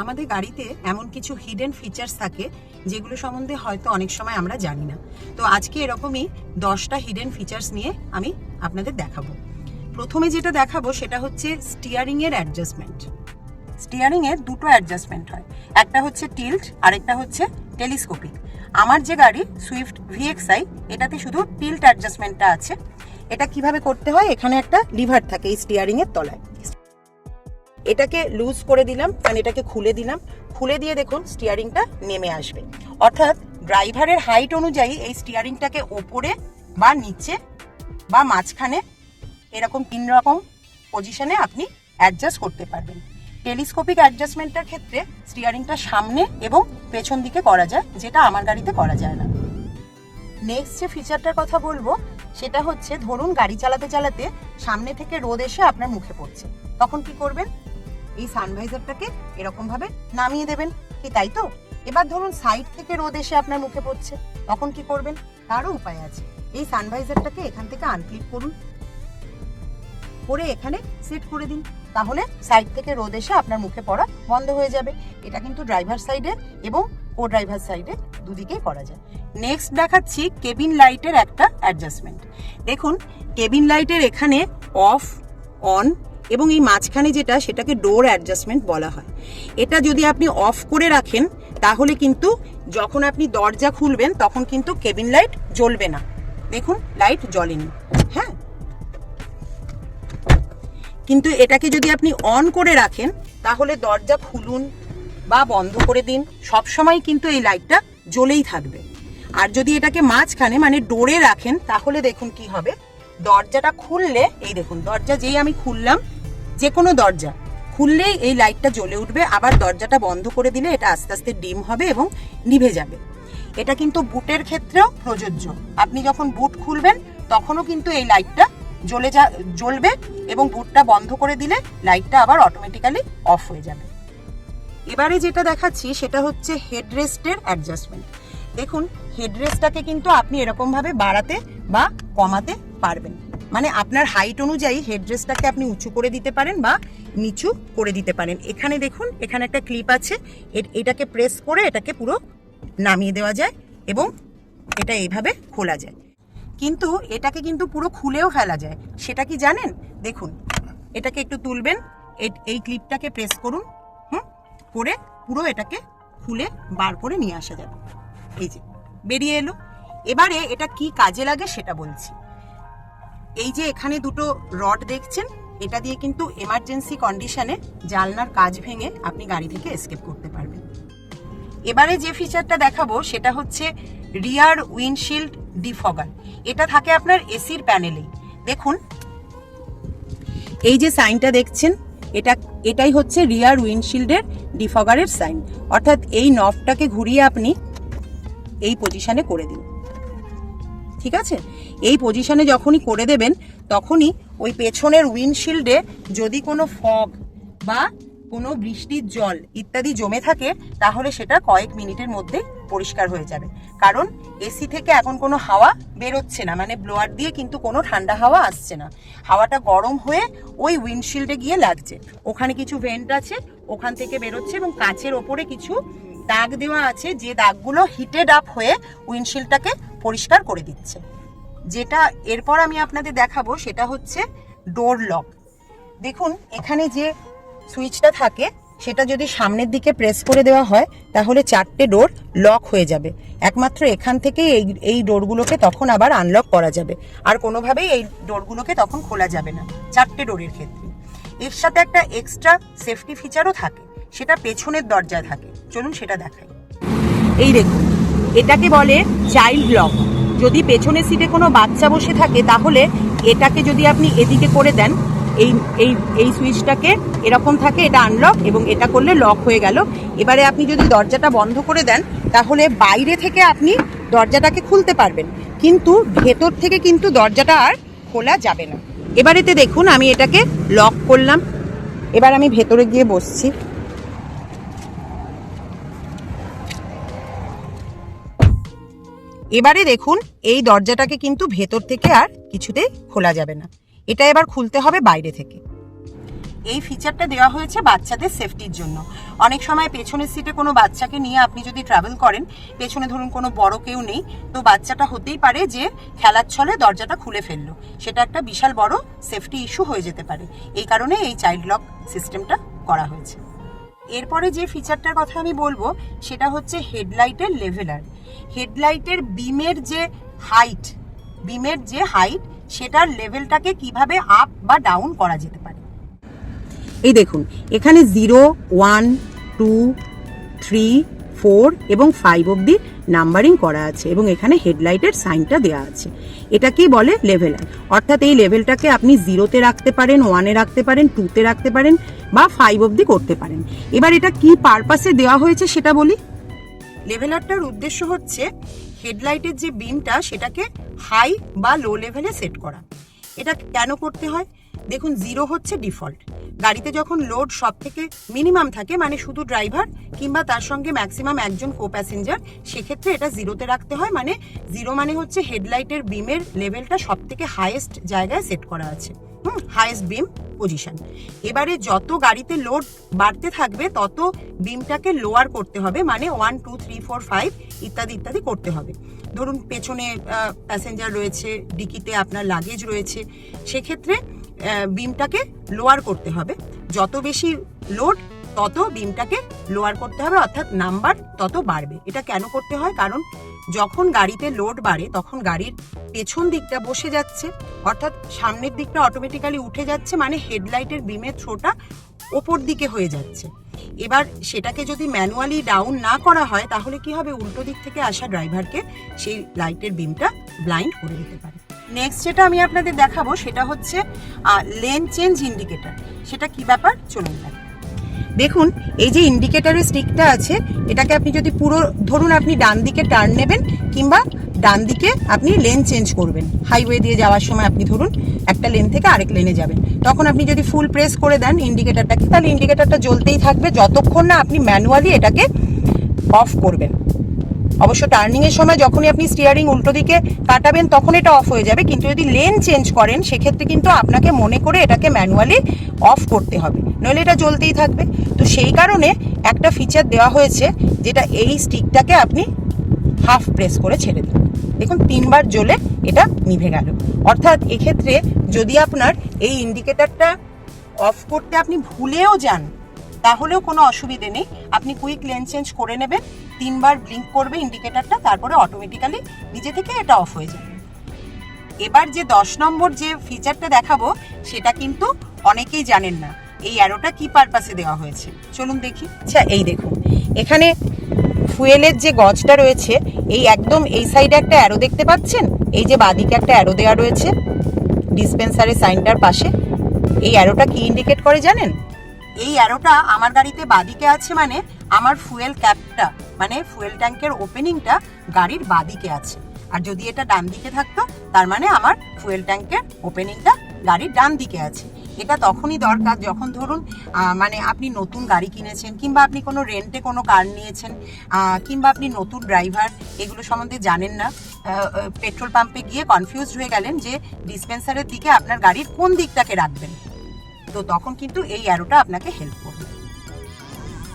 আমাদের গাড়িতে এমন কিছু হিডেন ফিচার্স থাকে যেগুলো সম্বন্ধে হয়তো অনেক সময় আমরা জানি না। তো আজকে এরকমই 10টা হিডেন ফিচার্স নিয়ে আমি আপনাদের দেখাবো। প্রথমে যেটা দেখাবো সেটা হচ্ছে স্টিয়ারিং এর অ্যাডজাস্টমেন্ট। স্টিয়ারিং এর দুটো অ্যাডজাস্টমেন্ট হয়, একটা হচ্ছে টিল্ট আর একটা হচ্ছে টেলিস্কোপিক। আমার যে গাড়ি সুইফট VXI, এটাতে শুধু টিল্ট অ্যাডজাস্টমেন্টটা আছে। এটা কিভাবে করতে হয়, এখানে একটা লিভার থাকে এই স্টিয়ারিং এর তলায়। এটাকে লুজ করে দিলাম, মানে এটাকে খুলে দিলাম, খুলে দিয়ে দেখুন স্টিয়ারিংটা নেমে আসবে। অর্থাৎ ড্রাইভারের হাইট অনুযায়ী এই স্টিয়ারিংটাকে ওপরে বা নিচে বা মাঝখানে এরকম 3 রকম পজিশনে আপনি অ্যাডজাস্ট করতে পারবেন। টেলিস্কোপিক অ্যাডজাস্টমেন্টের ক্ষেত্রে স্টিয়ারিংটা সামনে এবং পেছন দিকে করা যায়, যেটা আমার গাড়িতে করা যায় না। নেক্সট যে ফিচারটার কথা বলবো সেটা হচ্ছে, ধরুন গাড়ি চালাতে চালাতে সামনে থেকে রোদ এসে আপনার মুখে পড়ছে, তখন কি করবেন? এই সানভাইজারটাকে এরকম ভাবে নামিয়ে দেবেন, কি তাই তো? এবার ধরুন সাইড থেকে রোদ এসে আপনার মুখে পড়ছে, তখন কি করবেন? তারও উপায় আছে। এই সানভাইজারটাকে এখান থেকে আনক্লিপ করুন, করে এখানে সেট করে দিন, তাহলে সাইড থেকে রোদ এসে আপনার মুখে পড়া বন্ধ হয়ে যাবে। এটা কিন্তু ড্রাইভার সাইডে এবং কো ড্রাইভার সাইডে দুদিকেই করা যায়। নেক্সট দেখাচ্ছি কেবিন লাইটের একটা অ্যাডজাস্টমেন্ট। দেখুন কেবিন লাইটের এখানে অফ, অন এবং এই মাঝখানে যেটা, সেটাকে ডোর অ্যাডজাস্টমেন্ট বলা হয়। এটা যদি আপনি অফ করে রাখেন তাহলে কিন্তু যখন আপনি দরজা খুলবেন তখন কিন্তু কেবিন লাইট জ্বলবে না। দেখুন লাইট জ্বলেনি, হ্যাঁ। কিন্তু এটাকে যদি আপনি অন করে রাখেন তাহলে দরজা খুলুন বা বন্ধ করে দিন, সবসময় কিন্তু এই লাইটটা জ্বলেই থাকবে। আর যদি এটাকে মাঝখানে মানে ডোরে রাখেন তাহলে দেখুন কি হবে, দরজাটা খুললে, এই দেখুন দরজা যেই আমি খুললাম, যে কোনো দরজা খুললেই এই লাইটটা জ্বলে উঠবে, আবার দরজাটা বন্ধ করে দিলে এটা আস্তে আস্তে ডিম হবে এবং নিভে যাবে। এটা কিন্তু বুটের ক্ষেত্রেও প্রযোজ্য। আপনি যখন বুট খুলবেন তখনও কিন্তু এই লাইটটা জ্বলবে এবং বুটটা বন্ধ করে দিলে লাইটটা আবার অটোমেটিক্যালি অফ হয়ে যাবে। এবারে যেটা দেখাচ্ছি সেটা হচ্ছে হেডরেস্টের অ্যাডজাস্টমেন্ট। দেখুন হেডরেস্টটাকে কিন্তু আপনি এরকম ভাবে বাড়াতে বা কমাতে পারবেন, মানে আপনার হাইট অনুযায়ী হেডরেস্টটাকে আপনি উঁচু করে দিতে পারেন বা নিচু করে দিতে পারেন। এখানে দেখুন এখানে একটা ক্লিপ আছে, এটাকে প্রেস করে এটাকে পুরো নামিয়ে দেওয়া যায় এবং এটা এইভাবে খোলা যায়। কিন্তু এটাকে কিন্তু পুরো খুলেও ফেলা যায়, সেটা কি জানেন? দেখুন এটাকে একটু তুলবেন, এই ক্লিপটাকে প্রেস করুন, করে পুরো এটাকে খুলে বার করে নিয়ে আসা যাবে। এই যে বেরিয়ে এলো। এবারে এটা কি কাজে লাগে সেটা বলছি। এই যে এখানে দুটো রড দেখছেন, এটা দিয়ে কিন্তু এমার্জেন্সি কন্ডিশনে জানলার কাঁচ ভেঙে আপনি গাড়ি থেকে এসকেপ করতে পারবেন। এবারে যে ফিচারটা দেখাবো সেটা হচ্ছে রিয়ার উইন্ডশিল্ড ডিফগার। এটা থাকে আপনার এসির প্যানেলেই। দেখুন এই যে সাইনটা দেখছেন, এটাই হচ্ছে রিয়ার উইন্ডশিল্ডের ডিফগারের সাইন। অর্থাৎ এই নবটাকে ঘুরিয়ে আপনি এই পজিশনে করে দিন, ঠিক আছে? এই পজিশনে যখনই করে দেবেন তখনই ওই পেছনের উইন্ডশিল্ডে যদি কোনো ফগ বা কোনো বৃষ্টির জল ইত্যাদি জমে থাকে তাহলে সেটা কয়েক মিনিটের মধ্যে পরিষ্কার হয়ে যাবে। কারণ এসি থেকে এখন কোনো হাওয়া বেরোচ্ছে না, মানে ব্লোয়ার দিয়ে কিন্তু কোনো ঠান্ডা হাওয়া আসছে না, হাওয়াটা গরম হয়ে ওই উইন্ডশিল্ডে গিয়ে লাগছে। ওখানে কিছু ভেন্ট আছে, ওখান থেকে বেরোচ্ছে এবং কাচের ওপরে কিছু দাগ দেওয়া আছে, যে দাগগুলো হিটেড আপ হয়ে উইন্ডশিল্ডটাকে পরিষ্কার করে দিচ্ছে। যেটা এরপর আমি আপনাদের দেখাবো সেটা হচ্ছে ডোর লক। দেখুন এখানে যে সুইচটা থাকে সেটা যদি সামনের দিকে প্রেস করে দেওয়া হয় তাহলে 4টে ডোর লক হয়ে যাবে। একমাত্র এখান থেকে এই ডোরগুলোকে তখন আবার আনলক করা যাবে, আর কোনোভাবেই এই ডোরগুলোকে তখন খোলা যাবে না 4টে ডোরের ক্ষেত্রে। এর সাথে একটা এক্সট্রা সেফটি ফিচারও থাকে, সেটা পেছনের দরজায় থাকে। চলুন সেটা দেখাই। এই দেখুন এটাকে বলে চাইল্ড লক। যদি পেছনের সিটে কোনো বাচ্চা বসে থাকে তাহলে এটাকে যদি আপনি এদিকে করে দেন, এই সুইচটাকে এরকম থাকে, এটা আনলক এবং এটা করলে লক হয়ে গেল। এবারে আপনি যদি দরজাটা বন্ধ করে দেন তাহলে বাইরে থেকে আপনি দরজাটাকে খুলতে পারবেন, কিন্তু ভেতর থেকে কিন্তু দরজাটা আর খোলা যাবে না। এবারেতে দেখুন আমি এটাকে লক করলাম, এবার আমি ভেতরে গিয়ে বসছি। এবারে দেখুন এই দরজাটাকে কিন্তু ভেতর থেকে আর কিছুতেই খোলা যাবে না, এটা এবার খুলতে হবে বাইরে থেকে। এই ফিচারটা দেওয়া হয়েছে বাচ্চাদের সেফটির জন্য। অনেক সময় পেছনের সিটে কোনো বাচ্চাকে নিয়ে আপনি যদি ট্রাভেল করেন, পেছনে ধরুন কোনো বড় কেউ নেই, তো বাচ্চাটা হতেই পারে যে খেলার ছলে দরজাটা খুলে ফেললো, সেটা একটা বিশাল বড় সেফটি ইস্যু হয়ে যেতে পারে। এই কারণে এই চাইল্ড লক সিস্টেমটা করা হয়েছে। এরপরে যে ফিচারটার কথা আমি বলবো সেটা হচ্ছে হেডলাইটের লেভেলার। হেডলাইটের বিমের যে হাইট সেটার লেভেলটাকে কিভাবে আপ বা ডাউন করা যেতে পারে। এই দেখুন, এখানে 0, 1, 2, 3, 4 এবং 5 অবধি নাম্বারিং করা আছে এবং এখানে হেডলাইটের সাইনটা দেওয়া আছে। এটাকেই বলে লেভেলার। অর্থাৎ এই লেভেলটাকে আপনি 0-তে রাখতে পারেন, 1-এ রাখতে পারেন, 2-তে রাখতে পারেন বা 5 অবধি করতে পারেন। এবার এটা কি পারপাসে দেওয়া হয়েছে সেটা বলি। লেভেলারটার উদ্দেশ্য হচ্ছে হেডলাইটের যে বিমটা সেটাকে হাই বা লো লেভেলে সেট করা। এটা কেন করতে হয়? দেখুন, 0 হচ্ছে ডিফল্ট। গাড়িতে যখন লোড সব থেকে মিনিমাম থাকে, মানে শুধু ড্রাইভার কিংবা তার সঙ্গে ম্যাক্সিমাম একজন কো প্যাসেঞ্জার, সেক্ষেত্রে এটা 0-তে রাখতে হয়। মানে 0 মানে হচ্ছে হেডলাইটের বিমের লেভেলটা সব থেকে হাইয়েস্ট জায়গায় সেট করা আছে, হাইয়েস্ট বিম পজিশন। এবারে যত গাড়িতে লোড বাড়তে থাকবে তত বিমটাকে লোয়ার করতে হবে, মানে 1, 2, 3, 4, 5 ইত্যাদি ইত্যাদি করতে হবে। ধরুন পেছনে প্যাসেঞ্জার রয়েছে, ডিকিতে আপনার লাগেজ রয়েছে, সেক্ষেত্রে বিমটাকে লোয়ার করতে হবে। যত বেশি লোড তত বিমটাকে লোয়ার করতে হবে, অর্থাৎ নাম্বার তত বাড়বে। এটা কেন করতে হয়? কারণ যখন গাড়িতে লোড বাড়ে তখন গাড়ির পেছন দিকটা বসে যাচ্ছে, অর্থাৎ সামনের দিকটা অটোমেটিক্যালি উঠে যাচ্ছে, মানে হেডলাইটের বিমের থ্রোটা ওপর দিকে হয়ে যাচ্ছে। এবার সেটাকে যদি ম্যানুয়ালি ডাউন না করা হয় তাহলে কি হবে? উল্টো দিক থেকে আসা ড্রাইভারকে সেই লাইটের বিমটা ব্লাইন্ড করে দিতে পারে। নেক্সট যেটা আমি আপনাদের দেখাবো সেটা হচ্ছে লেন চেঞ্জ ইন্ডিকেটর। সেটা কি ব্যাপার চলুন দেখি। দেখুন, এই যে ইন্ডিকেটরের স্টিকটা আছে, এটাকে আপনি যদি পুরো ধরুন আপনি ডান দিকে টার্ন নেবেন কিংবা ডান দিকে আপনি লেন চেঞ্জ করবেন, হাইওয়ে দিয়ে যাওয়ার সময় আপনি ধরুন একটা লেন থেকে আরেক লেনে যাবেন, তখন আপনি যদি ফুল প্রেস করে দেন ইন্ডিকেটরটাকে, তাহলে ইন্ডিকেটরটা জ্বলতেই থাকবে যতক্ষণ না আপনি ম্যানুয়ালি এটাকে অফ করবেন। অবশ্য টার্নিং এর সময় যখনই আপনি স্টিয়ারিং উল্টো দিকে কাটাবেন তখন এটা অফ হয়ে যাবে, কিন্তু যদি লেন চেঞ্জ করেন সেক্ষেত্রে কিন্তু আপনাকে মনে করে এটাকে ম্যানুয়ালি অফ করতে হবে, নইলে এটা জ্বলতেই থাকবে। তো সেই কারণে একটা ফিচার দেওয়া হয়েছে যেটা এই স্টিকটাকে আপনি হাফ প্রেস করে ছেড়ে দিন, দেখুন 3 বার জ্বলে এটা নিভে গেল। অর্থাৎ এক্ষেত্রে যদি আপনার এই ইন্ডিকেটরটা অফ করতে আপনি ভুলেও যান তাহলেও কোনো অসুবিধে নেই, আপনি কুইক লেন চেঞ্জ করে নেবেন, 3 বার ব্লিঙ্ক করবে ইন্ডিকেটরটা, তারপরে অটোমেটিক্যালি নিজে থেকে এটা অফ হয়ে যাবে। এবার যে 10 নম্বর যে ফিচারটা দেখাবো সেটা কিন্তু অনেকেই জানেন না, এই অ্যারোটা কি পারপাসে দেওয়া হয়েছে চলুন দেখি। আচ্ছা, এই দেখুন, এখানে ফুয়েলের যে গজটা রয়েছে, এই একদম এই সাইডে একটা অ্যারো দেখতে পাচ্ছেন, এই যে বাঁদিকে একটা অ্যারো দেওয়া রয়েছে ডিসপেন্সারের সাইনটার পাশে। এই অ্যারোটা কি ইন্ডিকেট করে জানেন? এই অ্যারোটা আমার গাড়িতে বাঁদিকে আছে, মানে আমার ফুয়েল ক্যাপটা মানে ফুয়েল ট্যাঙ্কের ওপেনিংটা গাড়ির বাঁদিকে আছে। আর যদি এটা ডান দিকে থাকতো তার মানে আমার ফুয়েল ট্যাঙ্কের ওপেনিংটা গাড়ির ডান দিকে আছে। এটা তখনই দরকার যখন ধরুন মানে আপনি নতুন গাড়ি কিনেছেন কিংবা আপনি কোনো রেন্টে কোনো কার নিয়েছেন কিংবা আপনি নতুন ড্রাইভার, এগুলো সম্বন্ধে জানেন না, পেট্রোল পাম্পে গিয়ে কনফিউজড হয়ে গেলেন যে ডিসপেন্সারের দিকে আপনার গাড়ির কোন দিকটাকে রাখবেন, তো তখন কিন্তু এই অ্যারোটা আপনাকে হেল্প করবে।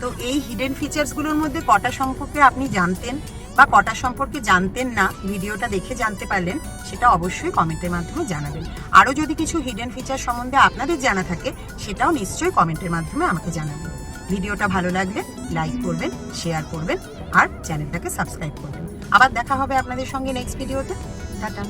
তো এই হিডেন ফিচার্সগুলোর মধ্যে কটা সম্পর্কে আপনি জানতেন বা কটা সম্পর্কে জানতেন না, ভিডিওটা দেখে জানতে পারলেন, সেটা অবশ্যই কমেন্টের মাধ্যমে জানাবেন। আরও যদি কিছু হিডেন ফিচার সম্বন্ধে আপনাদের জানা থাকে সেটাও নিশ্চয়ই কমেন্টের মাধ্যমে আমাকে জানাবেন। ভিডিওটা ভালো লাগলে লাইক করবেন, শেয়ার করবেন আর চ্যানেলটাকে সাবস্ক্রাইব করবেন। আবার দেখা হবে আপনাদের সঙ্গে নেক্সট ভিডিওতে। টাটা।